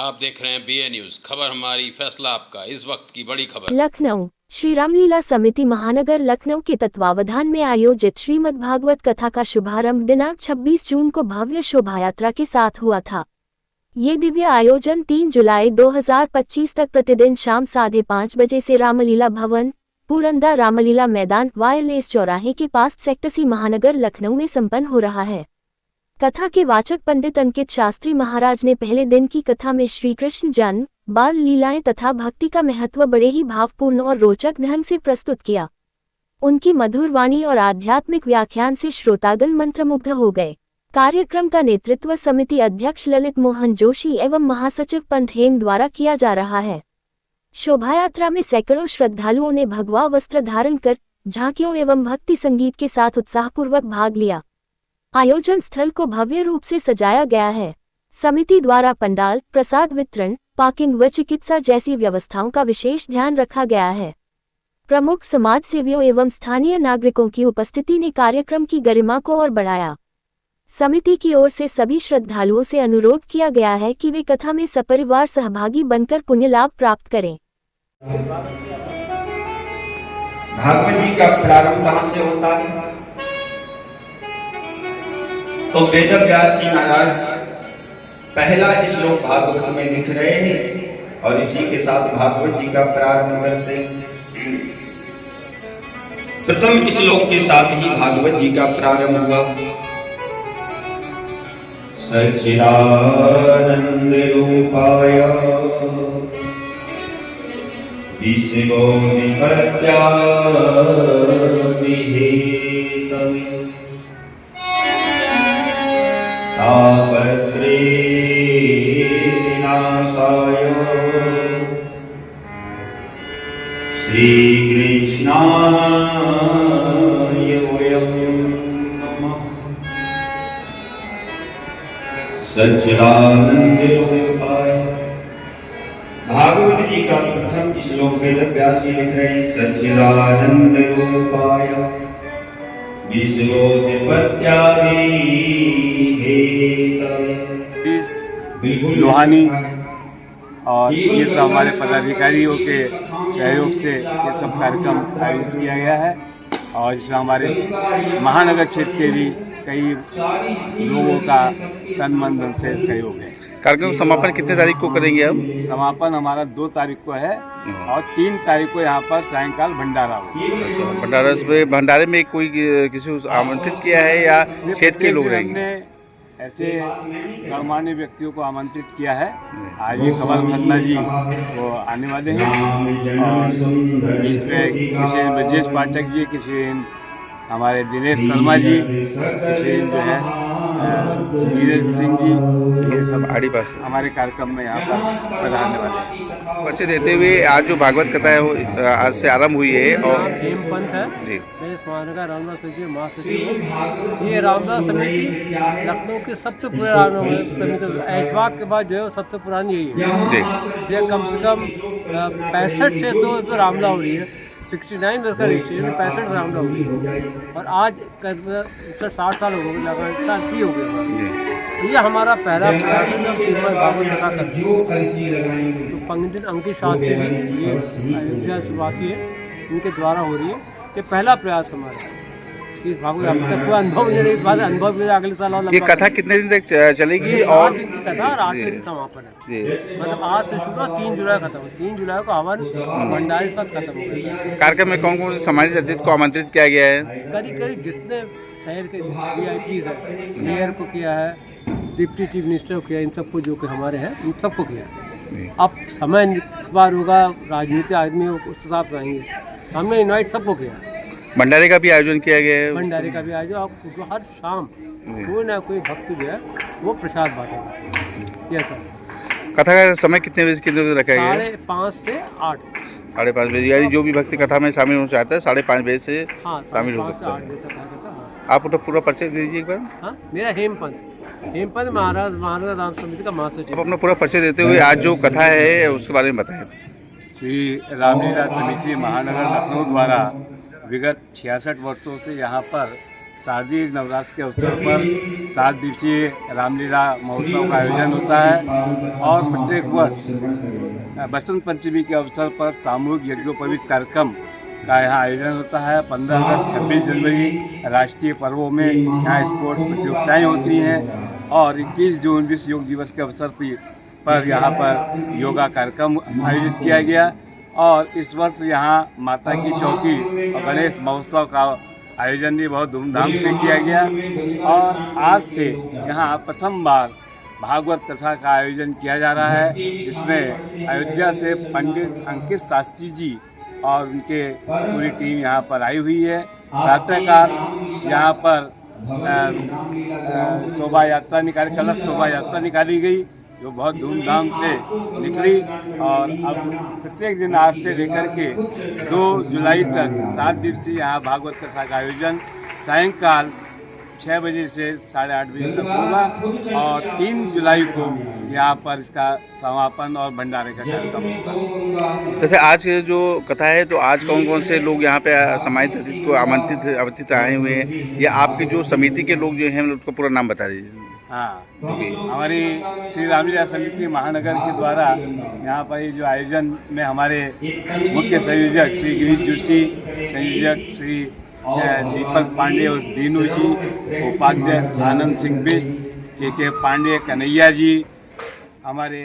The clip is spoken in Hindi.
आप देख रहे हैं BA न्यूज, खबर हमारी फैसला आपका। इस वक्त की बड़ी खबर। लखनऊ श्री रामलीला समिति महानगर लखनऊ के तत्वावधान में आयोजित श्रीमद् भागवत कथा का शुभारंभ दिनांक 26 जून को भव्य शोभायात्रा के साथ हुआ था। ये दिव्य आयोजन 3 जुलाई 2025 तक प्रतिदिन शाम 5:30 बजे से रामलीला भवन, पुरंदा रामलीला मैदान, वायरलेस चौराहे के पास सेक्टर सी महानगर लखनऊ में संपन्न हो रहा है। कथा के वाचक पंडित अंकित शास्त्री महाराज ने पहले दिन की कथा में श्री कृष्ण जन्म, बाल लीलाएं तथा भक्ति का महत्व बड़े ही भावपूर्ण और रोचक ढंग से प्रस्तुत किया। उनकी मधुर वाणी और आध्यात्मिक व्याख्यान से श्रोतागण मंत्रमुग्ध हो गए। कार्यक्रम का नेतृत्व समिति अध्यक्ष ललित मोहन जोशी एवं महासचिव पंत हेम द्वारा किया जा रहा है। शोभायात्रा में सैकड़ों श्रद्धालुओं ने भगवा वस्त्र धारण कर झांकियों एवं भक्ति संगीत के साथ उत्साहपूर्वक भाग लिया। आयोजन स्थल को भव्य रूप से सजाया गया है। समिति द्वारा पंडाल, प्रसाद वितरण, पार्किंग व चिकित्सा जैसी व्यवस्थाओं का विशेष ध्यान रखा गया है। प्रमुख समाज सेवियों एवं स्थानीय नागरिकों की उपस्थिति ने कार्यक्रम की गरिमा को और बढ़ाया। समिति की ओर से सभी श्रद्धालुओं से अनुरोध किया गया है कि वे कथा में सपरिवार सहभागी बनकर पुण्य लाभ प्राप्त करें। भागवत जी का प्रारंभ कहाँ से होता है? तो वेद व्यास जी महाराज पहला श्लोक भागवत में लिख रहे हैं और इसी के साथ भागवत जी का प्रारंभ करते हैं। प्रथम श्लोक के साथ ही भागवत जी का प्रारंभ हुआ। सच्चिदानंद रूपाय विश्वोऽधिपत्यादिहेतवे तापत्रे विनाशाय श्रीकृष्णाय वयं नमः। सच्चिदानंद रूपाय भागवत जी का प्रथम श्लोक वेद व्यास जी लिख रहे हैं। सच्चिदानंद रूपाय लोहानी और ये सब हमारे पदाधिकारियों के सहयोग से ये सब कार्यक्रम आयोजित किया गया है और इसमें हमारे महानगर क्षेत्र के भी कई लोगों का तन मन धन से सहयोग है। कार्यक्रम समापन कितने तारीख को करेंगे आप? समापन हमारा 2 तारीख को है और 3 तारीख को यहाँ पर सायंकाल भंडारा होगा। भंडारे में कोई किसी को आमंत्रित किया है या क्षेत्र के लोग रहेंगे? हमने ऐसे गणमान्य व्यक्तियों को आमंत्रित किया है। आज ये कमल खन्ना जी वो आने वाले हैं और इसमें किसी ब्रजेश पाठक जी, किसी हमारे दिनेश शर्मा जी, किसी जो है नीरज सिंह जी, ये सब आदिवासी हमारे कार्यक्रम में यहाँ पर पधारने वाले हैं। परिचय देते हुए आज जो भागवत कथा है वो आज से आरंभ हुई है और हेम पंत है जी। मैं इस महानगर रामदास समिति महासचिव हूँ। ये रामदास समिति लखनऊ की सबसे पुरानी समिति, ऐशबाग के बाद जो है सबसे पुरानी यही है। ये कम से कम 65 से तो रामला हो रही है। 69 में इसका रजिस्ट्रेशन, 65 रामला हो रही है और आज 60 साल हो गए, लगभग 60 साल भी हो गए। ये हमारा पहला प्रयास है श्रीमद् भागवत कथा करना। तो पंडित अंकित शास्त्री जी, ये अयोध्या वासी है, इनके द्वारा हो रही है। ये पहला प्रयास हमारा। इस भागवत अब तक कोई अनुभव नहीं रही, बाद अनुभव भी अगले साल। ये कथा कितने दिन तक चलेगी? और 8 दिन की कथा और 8 दिन समापन है। मतलब आज से शुरू 3 जुलाई खत्म, 3 जुलाई को हवन भंडारे तक खत्म हो गया। कार्यक्रम में कौन कौन से समाज अतिथि को आमंत्रित किया गया है? करीब करीब जितने शहर के VIPs हैं, मेयर को किया है, डिप्टी चीफ मिनिस्टर को किया, इन सबको जो कि हमारे हैं उन सबको किया है। अब समय बार होगा, राजनीति आदमी उस हिसाब से आएंगे। हमने इन्वाइट सबको किया। भंडारे का भी आयोजन किया गया है? भंडारे का भी आयोजन, आपको हर शाम कोई ना कोई भक्त जो है वो प्रसाद बांटेगा। ये सब कथा का समय कितने बजे कितने बजे रखा गया है? 5:30 से 8। 5:30 बजे, यानी जो भी भक्ति कथा में शामिल होना चाहता है 5:30 बजे से शामिल हो सकता है। आप पूरा परिचय दे दीजिए एक बार। हाँ, मेरा हेमपंत महाराज महानगर राम समिति का महासचिव। अपना पूरा परिचय देते हुए आज जो कथा है उसके बारे में बताएं। श्री रामलीला समिति महानगर लखनऊ द्वारा विगत 66 वर्षों से यहाँ पर शारदीय नवरात्र के अवसर पर 7 दिवसीय रामलीला महोत्सव का आयोजन होता है और प्रत्येक वर्ष बसंत पंचमी के अवसर पर सामूहिक यज्ञोपवीत कार्यक्रम का यहाँ आयोजन होता है। 15 अगस्त 26 जनवरी राष्ट्रीय पर्वों में यहाँ स्पोर्ट्स प्रतियोगिताएँ होती हैं और 21 जून विश्व योग दिवस के अवसर पर यहाँ पर योगा कार्यक्रम आयोजित किया गया और इस वर्ष यहाँ माता की चौकी और गणेश महोत्सव का आयोजन भी बहुत धूमधाम से किया गया और आज से यहाँ प्रथम बार भागवत कथा का आयोजन किया जा रहा है। इसमें अयोध्या से पंडित अंकित शास्त्री जी और उनके पूरी टीम यहाँ पर आई हुई है। प्रातःकाल यहाँ पर शोभा यात्रा निकाली, कलश शोभा यात्रा निकाली गई जो बहुत धूमधाम से निकली और अब प्रत्येक दिन आज से लेकर के 2 जुलाई तक 7 दिवसीय यहाँ भागवत कथा का आयोजन सायंकाल 6 बजे से 8:30 बजे तक होगा और 3 जुलाई को यहाँ पर इसका समापन और भंडारे का कार्यक्रम होगा। जैसे आज जो कथा है तो आज कौन कौन से लोग यहाँ पे सम्मानित अतिथि को आमंत्रित आए हुए हैं या आपकी जो समिति के लोग जो हैं उनका पूरा नाम बता दीजिए। हाँ, हमारी श्री रामलीला समिति महानगर के द्वारा यहाँ पर जो आयोजन में हमारे मुख्य संयोजक श्री गिरीश जोशी, संयोजक श्री दीपक पांडे और दीनू जी, उपाध्यक्ष आनंद सिंह बिष्ट, के पांडे, कन्हैया जी, हमारे